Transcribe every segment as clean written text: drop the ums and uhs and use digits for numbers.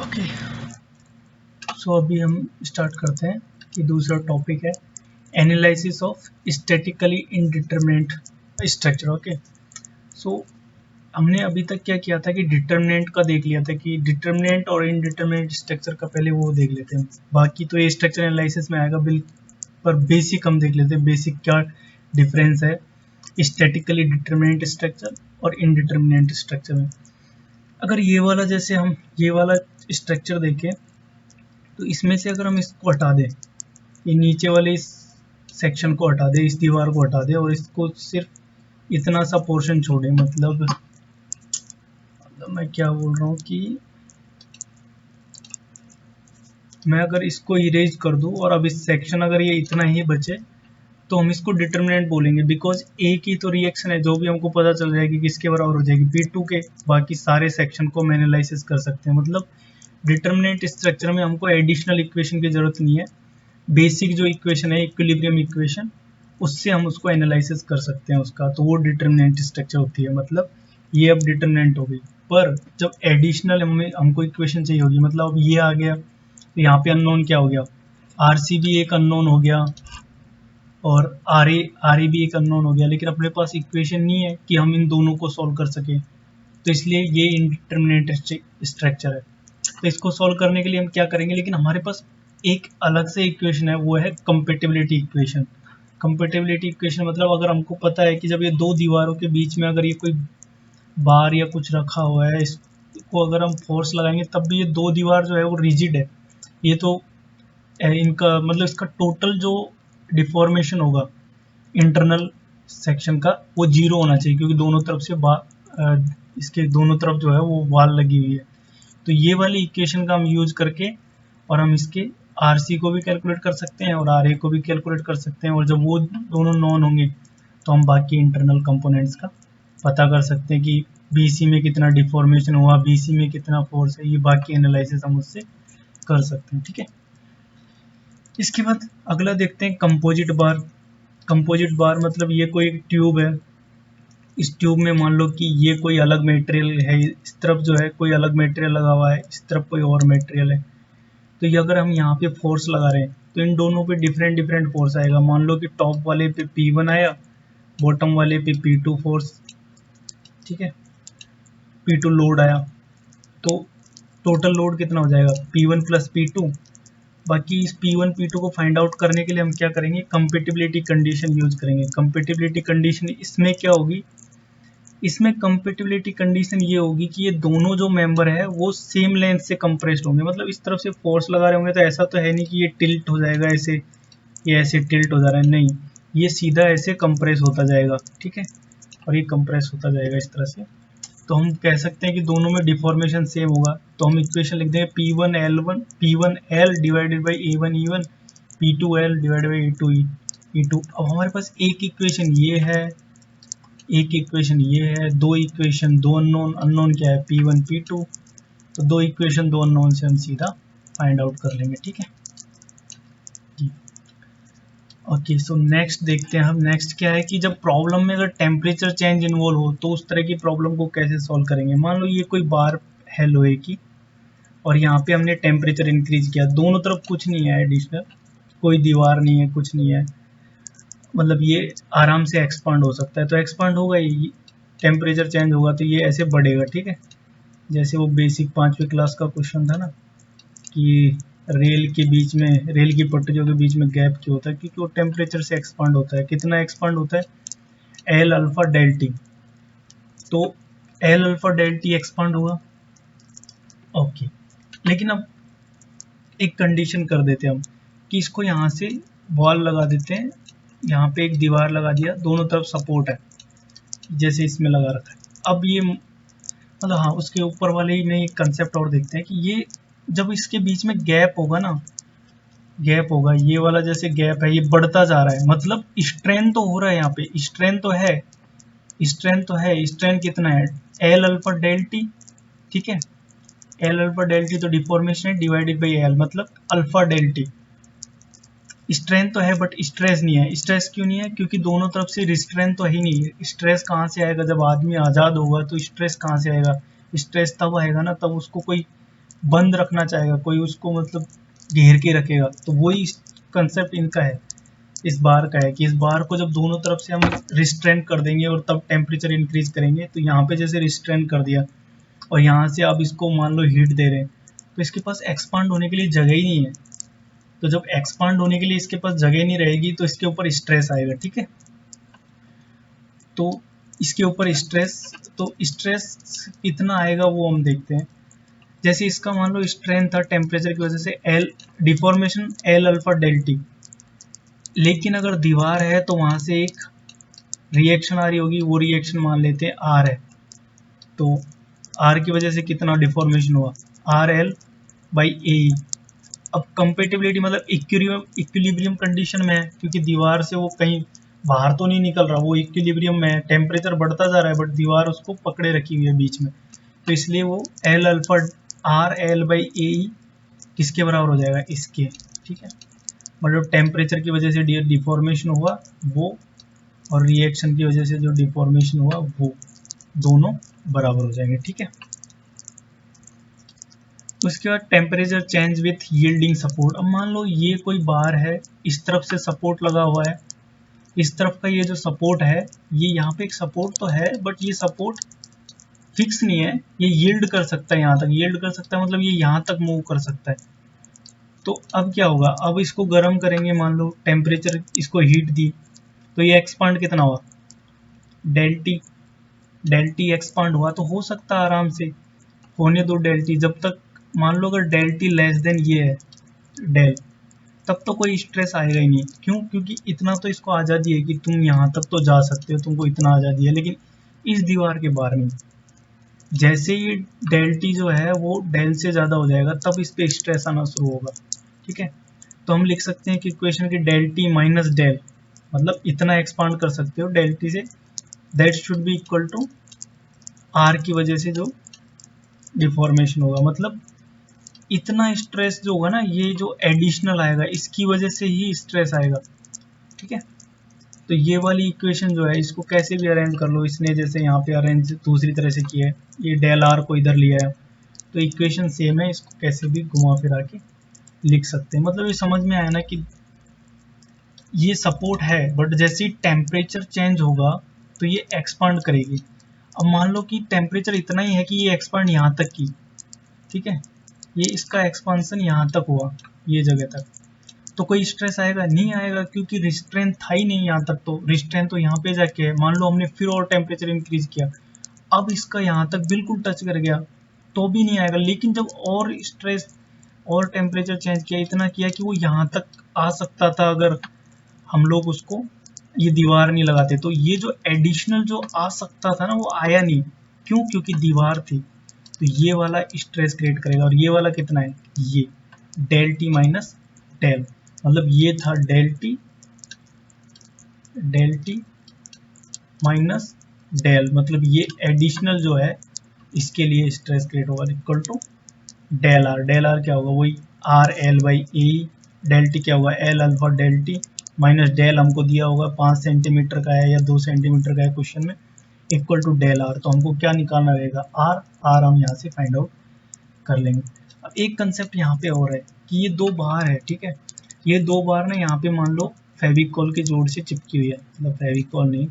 Okay, सो अभी हम start करते हैं कि दूसरा टॉपिक है analysis of statically indeterminate structure. Okay, so हमने अभी तक क्या किया था कि डिटरमिनेंट का देख लिया था कि डिटरमिनेंट और इनडिटरमिनेट स्ट्रक्चर का पहले वो देख लेते हैं, बाकी तो ये स्ट्रक्चर एनालिसिस में आएगा पर बेसिक हम देख लेते हैं बेसिक क्या डिफरेंस है स्टैटिकली डिटरमिनेंट स्ट्रक्चर और इनडिटरमिनेंट स्ट्रक्चर में। अगर ये वाला जैसे हम ये वाला स्ट्रक्चर देखें तो इसमें से अगर हम इसको हटा दें, ये नीचे वाले इस सेक्शन को हटा दें, इस दीवार को हटा दें और इसको सिर्फ इतना सा पोर्शन छोड़ें, मतलब मैं क्या बोल रहा हूँ कि मैं अगर इसको इरेज कर दूं और अब इस सेक्शन अगर ये इतना ही बचे तो हम इसको डिटरमिनेंट बोलेंगे, बिकॉज एक ही तो रिएक्शन है जो भी हमको पता चल जाएगी किसके बराबर हो जाएगी P2 के, बाकी सारे सेक्शन को हम एनालिसिस कर सकते हैं। मतलब डिटरमिनेंट स्ट्रक्चर में हमको एडिशनल इक्वेशन की जरूरत नहीं है, बेसिक जो इक्वेशन है इक्विलिब्रियम इक्वेशन उससे हम उसको एनालिसिस कर सकते हैं उसका, तो वो डिटरमिनेंट स्ट्रक्चर होती है। मतलब ये अब डिटरमिनेंट हो गई, पर जब एडिशनल हमको इक्वेशन चाहिए होगी, मतलब अब ये आ गया तो यहाँ पे अननोन क्या हो गया, RC भी एक अननोन हो गया और RA भी एक अननोन हो गया, लेकिन अपने पास इक्वेशन नहीं है कि हम इन दोनों को सॉल्व कर सके, तो इसलिए ये इंडिटरमिनेट स्ट्रक्चर है। तो इसको सॉल्व करने के लिए हम क्या करेंगे, लेकिन हमारे पास एक अलग से इक्वेशन है, वो है कंपेटिबिलिटी इक्वेशन। कंपेटिबिलिटी इक्वेशन मतलब अगर हमको पता है कि जब ये दो दीवारों के बीच में अगर ये कोई बार या कुछ रखा हुआ है, इसको अगर हम फोर्स लगाएंगे तब भी ये दो दीवार जो है वो रिजिड है, ये तो इनका मतलब इसका टोटल जो डिफॉर्मेशन होगा इंटरनल सेक्शन का वो जीरो होना चाहिए, क्योंकि दोनों तरफ से इसके दोनों तरफ जो है वो वॉल लगी हुई है। तो ये वाली इक्वेशन का हम यूज करके और हम इसके RC को भी कैलकुलेट कर सकते हैं और RA को भी कैलकुलेट कर सकते हैं, और जब वो दोनों नॉन होंगे तो हम बाकी इंटरनल कंपोनेंट्स का पता कर सकते हैं कि BC में कितना डिफॉर्मेशन हुआ, BC में कितना फोर्स है, ये बाकी एनालिसिस हम उससे कर सकते हैं। ठीक है, इसके बाद अगला देखते हैं कंपोजिट बार। कंपोजिट बार मतलब ये कोई एक ट्यूब है, इस ट्यूब में मान लो कि ये कोई अलग मटेरियल है, इस तरफ जो है कोई अलग मटेरियल लगा हुआ है, इस तरफ कोई और मटेरियल है, तो ये अगर हम यहाँ पे फोर्स लगा रहे हैं तो इन दोनों पे डिफरेंट डिफरेंट फोर्स आएगा। मान लो कि टॉप वाले पे P1 आया, बॉटम वाले पे P2 फोर्स, ठीक है, P2 लोड आया, तो टोटल लोड कितना हो जाएगा P1 प्लस P2। बाकी इस P1 P2 को फाइंड आउट करने के लिए हम क्या करेंगे, कंपेटिबिलिटी कंडीशन यूज करेंगे। कंपेटिबिलिटी कंडीशन इसमें क्या होगी, इसमें कंपेटिबिलिटी कंडीशन ये होगी कि ये दोनों जो मेंबर है वो सेम लेंथ से कंप्रेस्ड होंगे। मतलब इस तरफ से फोर्स लगा रहे होंगे तो ऐसा तो है नहीं कि ये टिल्ट हो जाएगा ऐसे, ये ऐसे टिल्ट हो जा रहा है, नहीं, ये सीधा ऐसे कंप्रेस होता जाएगा, ठीक है, और ये कंप्रेस होता जाएगा इस तरह से। तो हम कह सकते हैं कि दोनों में डिफॉर्मेशन सेम होगा, तो हम इक्वेशन लिख देंगे P1L divided by A1 E1, P2L divided by A2 E2। अब हमारे पास एक इक्वेशन ये है, एक इक्वेशन ये है, दो इक्वेशन, दो अननोन, अननोन क्या है P1 P2, तो दो इक्वेशन दो अननोन से हम सीधा फाइंड आउट कर लेंगे। ठीक है, ओके, सो नेक्स्ट देखते हैं हम। नेक्स्ट क्या है कि जब प्रॉब्लम में अगर टेम्परेचर चेंज इन्वॉल्व हो तो उस तरह की प्रॉब्लम को कैसे सॉल्व करेंगे। मान लो ये कोई बार है लोहे की और यहाँ पे हमने टेम्परेचर इंक्रीज किया, दोनों तरफ कुछ नहीं है एडिशनल, कोई दीवार नहीं है, कुछ नहीं है, मतलब ये आराम से एक्सपांड हो सकता है, तो एक्सपांड होगा ही, टेम्परेचर चेंज होगा तो ये ऐसे बढ़ेगा। ठीक है, जैसे वो बेसिक 5वीं क्लास का क्वेश्चन था ना कि रेल के बीच में, रेल की पटरियों के बीच में गैप क्यों होता है, क्योंकि वो टेम्परेचर से एक्सपांड होता है। कितना एक्सपांड होता है, L अल्फा डेल टी, तो L alpha del T expand होगा। ओके, लेकिन अब एक कंडीशन कर देते हैं हम कि इसको यहाँ से वॉल लगा देते हैं, यहाँ पे एक दीवार लगा दिया, दोनों तरफ सपोर्ट है जैसे इसमें लगा रखा है। अब ये मतलब हाँ, उसके ऊपर वाले ही में एक कंसेप्ट और देखते हैं कि ये जब इसके बीच में गैप होगा ना, गैप होगा, ये वाला जैसे गैप है ये बढ़ता जा रहा है, मतलब स्ट्रेन तो हो रहा है, यहाँ पे स्ट्रेन तो है, स्ट्रेन तो है, स्ट्रेन कितना है L अल्फा डेल टी, ठीक है, L अल्फा डेल टी तो डिफॉर्मेशन है डिवाइडेड बाई L, मतलब अल्फा डेल टी। स्ट्रेन तो है बट स्ट्रेस नहीं है। स्ट्रेस क्यों नहीं है, क्योंकि दोनों तरफ से रिस्ट्रेन तो ही नहीं है। स्ट्रेस कहाँ से आएगा, जब आदमी आज़ाद होगा तो स्ट्रेस कहाँ से आएगा, स्ट्रेस तब आएगा ना तब उसको कोई बंद रखना चाहेगा, कोई उसको मतलब घेर के रखेगा, तो वही कंसेप्ट इनका है, इस बार का है कि इस बार को जब दोनों तरफ से हम रिस्ट्रेंट कर देंगे और तब टेम्परेचर इंक्रीज करेंगे, तो यहाँ पे जैसे रिस्ट्रेंट कर दिया और यहाँ से आप इसको मान लो हीट दे रहे हैं, तो इसके पास एक्सपांड होने के लिए जगह ही नहीं है। तो जब एक्सपांड होने के लिए इसके पास जगह नहीं रहेगी तो इसके ऊपर स्ट्रेस आएगा, ठीक है। तो इसके ऊपर स्ट्रेस, तो स्ट्रेस कितना आएगा वो हम देखते हैं। जैसे इसका मान लो स्ट्रेंथ था टेम्परेचर की वजह से L, deformation L alpha del T, लेकिन अगर दीवार है तो वहां से एक रिएक्शन आ रही होगी, वो रिएक्शन मान लेते हैं आर है, तो आर की वजह से कितना डिफॉर्मेशन हुआ, आर एल बाई ए। अब कंपेटिबिलिटी मतलब इक्विलिब्रियम कंडीशन में है, क्योंकि दीवार से वो कहीं बाहर तो नहीं निकल रहा, वो इक्विलिब्रियम में है, टेम्परेचर बढ़ता जा रहा है बट दीवार उसको पकड़े रखी हुई है बीच में, तो इसलिए वो L alpha R L by A किसके बराबर हो जाएगा, इसके, ठीक है। मतलब टेम्परेचर की वजह से डिफॉर्मेशन हुआ वो, और रिएक्शन की वजह से जो डिफॉर्मेशन हुआ वो, दोनों बराबर हो जाएंगे, ठीक है। उसके बाद temperature change with yielding support. अब मान लो ये कोई बार है, इस तरफ से सपोर्ट लगा हुआ है, इस तरफ का ये जो सपोर्ट है, ये यहाँ पे एक सपोर्ट तो है बट ये सपोर्ट फिक्स नहीं है, ये यील्ड कर सकता है, यहाँ तक यील्ड कर सकता है, मतलब ये यहाँ तक मूव कर सकता है। तो अब क्या होगा, अब इसको गर्म करेंगे, मान लो टेम्परेचर इसको हीट दी, तो ये एक्सपांड कितना हुआ, डेल टी एक्सपांड हुआ, तो हो सकता है आराम से होने दो डेल टी, जब तक मान लो अगर डेल टी लेस देन ये है डेल, तब तो कोई स्ट्रेस आएगा ही नहीं। क्यों, क्योंकि इतना तो इसको आज़ादी है कि तुम यहाँ तक तो जा सकते हो, तुमको इतना आज़ादी है, लेकिन इस दीवार के बारे में जैसे ये डेल टी जो है वो डेल से ज़्यादा हो जाएगा, तब इस पे स्ट्रेस आना शुरू होगा, ठीक है। तो हम लिख सकते हैं कि इक्वेशन की डेल टी माइनस डेल, मतलब इतना एक्सपांड कर सकते हो डेल टी से, that should be equal to R की वजह से जो डिफॉर्मेशन होगा, मतलब इतना स्ट्रेस जो होगा ना, ये जो एडिशनल आएगा इसकी वजह से ही स्ट्रेस आएगा, ठीक है। तो ये वाली इक्वेशन जो है इसको कैसे भी अरेंज कर लो, इसने जैसे यहाँ पे अरेंज दूसरी तरह से किया है, ये डेल आर को इधर लिया है, तो इक्वेशन सेम है, इसको कैसे भी घुमा फिरा के लिख सकते हैं। मतलब ये समझ में आया ना कि ये सपोर्ट है बट जैसे ही टेम्परेचर चेंज होगा तो ये एक्सपांड करेगी। अब मान लो कि टेम्परेचर इतना ही है कि ये एक्सपांड यहाँ तक की, ठीक है, ये इसका एक्सपांसन यहाँ तक हुआ, ये जगह तक, तो कोई स्ट्रेस आएगा नहीं, आएगा, क्योंकि रिस्ट्रेंथ था ही नहीं यहाँ तक, तो रिस्ट्रेंथ तो यहाँ पे जाके है। मान लो हमने फिर और टेम्परेचर इंक्रीज किया, अब इसका यहाँ तक बिल्कुल टच कर गया, तो भी नहीं आएगा। लेकिन जब और स्ट्रेस और टेम्परेचर चेंज किया, इतना किया कि वो यहाँ तक आ सकता था, अगर हम लोग उसको ये दीवार नहीं लगाते, तो ये जो एडिशनल जो आ सकता था ना वो आया नहीं। क्यों, क्योंकि दीवार थी, तो ये वाला स्ट्रेस क्रिएट करेगा। और ये वाला कितना है, ये डेल टी माइनस डेल, मतलब ये था डेल टी माइनस डेल, मतलब ये एडिशनल जो है इसके लिए स्ट्रेस क्रिएट होगा, equal to del R. Del R क्या होगा, वही R L by A, del T क्या होगा, L alpha del T minus del हमको दिया होगा 5 सेंटीमीटर का है या 2 सेंटीमीटर का है क्वेश्चन में, इक्वल टू डेल आर। तो हमको क्या निकालना रहेगा, आर, आर हम यहाँ से फाइंड आउट कर लेंगे। अब एक कंसेप्ट यहाँ पे और है कि ये दो बार है, ठीक है, ये दो बार ना यहाँ पे मान लो फेविकॉल के जोड़ से चिपकी हुई है, मतलब फेविकॉल नहीं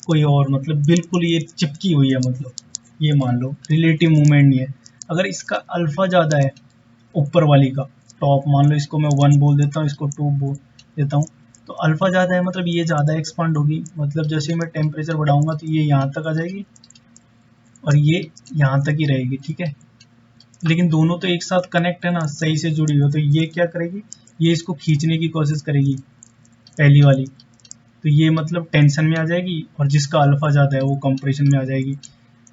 कोई और, मतलब बिल्कुल ये चिपकी हुई है, मतलब ये मान लो रिलेटिव मूवमेंट नहीं है। अगर इसका अल्फा ज़्यादा है ऊपर वाली का, टॉप मान लो इसको मैं 1 बोल देता हूँ, इसको 2 बोल देता हूँ, तो अल्फा ज़्यादा है मतलब ये ज़्यादा एक्सपांड होगी, मतलब जैसे मैं टेम्परेचर बढ़ाऊंगा तो ये यहाँ तक आ जाएगी और ये यहाँ तक ही रहेगी, ठीक है। लेकिन दोनों तो एक साथ कनेक्ट है ना, सही से जुड़ी हुई, तो ये क्या करेगी, ये इसको खींचने की कोशिश करेगी पहली वाली, तो ये मतलब टेंशन में आ जाएगी, और जिसका अल्फा ज़्यादा है वो कंप्रेशन में आ जाएगी।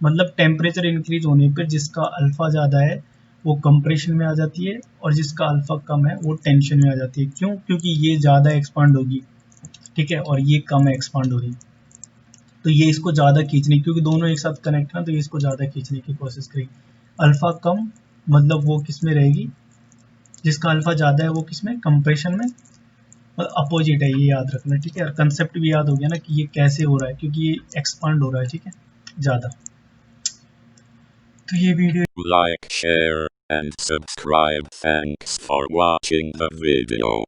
मतलब टेम्परेचर इंक्रीज होने पर जिसका अल्फा ज़्यादा है वो कंप्रेशन में आ जाती है, और जिसका अल्फा कम है वो टेंशन में आ जाती है। क्यों, क्योंकि ये ज़्यादा एक्सपांड होगी, ठीक है, और ये कम एक्सपांड होगी, तो ये इसको ज़्यादा खींचने, क्योंकि दोनों एक साथ कनेक्ट है तो ये इसको ज़्यादा खींचने की कोशिश करेगी। अल्फा कम मतलब वो किस में रहेगी, जिसका अल्फा ज़्यादा है वो किस में, कंप्रेशन में, मतलब अपोजिट है, ये याद रखना, ठीक है। और कंसेप्ट भी याद हो गया ना कि ये कैसे हो रहा है, क्योंकि ये एक्सपांड हो रहा है, ठीक है, ज़्यादा। तो ये video like, share, and subscribe. Thanks for watching the video.